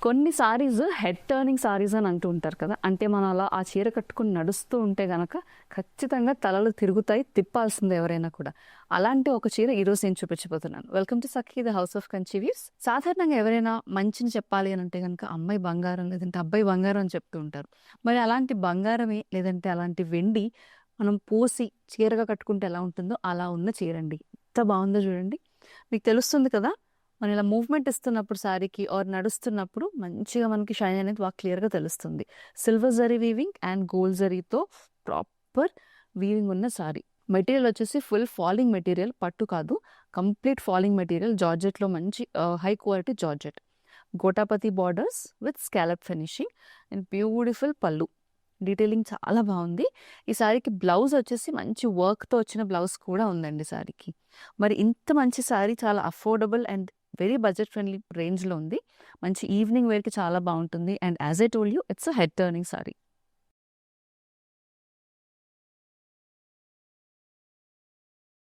కొన్ని saris head turning saris అని అంటూ ఉంటారు కదా. అంటే మనం అలా ఆ చీర కట్టుకుని నడుస్తూ ఉంటే గనక ఖచ్చితంగా తలలు తిరుగుతాయి, తిప్పాల్సిందే ఎవరైనా కూడా. అలాంటి ఒక చీర ఈరోజు నేను చూపించబోతున్నాను. Welcome to Sakhi the house of Kanchi views. సాధారణంగా ఎవరైనా మంచిని చెప్పాలి అని అంటే కనుక అమ్మాయి బంగారం లేదంటే అబ్బాయి బంగారం అని చెప్తూ ఉంటారు. మరి అలాంటి బంగారమే లేదంటే అలాంటి వెండి మనం పోసి చీరగా కట్టుకుంటే ఎలా ఉంటుందో అలా ఉన్న చీరండి. ఎంత బాగుందో చూడండి. మీకు తెలుస్తుంది కదా, మనం ఇలా మూవ్మెంట్ ఇస్తున్నప్పుడు శారీకి ఆర్ నడుస్తున్నప్పుడు మంచిగా మనకి షైన్ అనేది బాగా క్లియర్గా తెలుస్తుంది. Silver zari weaving and gold జరీతో ప్రాపర్ వీవింగ్ ఉన్న శారీ. మెటీరియల్ వచ్చేసి ఫుల్ ఫాలింగ్ మెటీరియల్, పట్టు కాదు, కంప్లీట్ ఫాలింగ్ మెటీరియల్. జార్జెట్లో మంచి high quality georgette. Gota patti borders with scallop finishing and beautiful పళ్ళు. డీటెయిలింగ్ చాలా బాగుంది. ఈ శారీకి బ్లౌజ్ వచ్చేసి మంచి వర్క్తో వచ్చిన బ్లౌజ్ కూడా ఉందండి శారీకి. మరి ఇంత మంచి శారీ చాలా affordable and very budget friendly రేంజ్లో ఉంది. మంచి ఈవినింగ్ వేర్కి చాలా బాగుంటుంది. And as I told you, it's a head turning sari.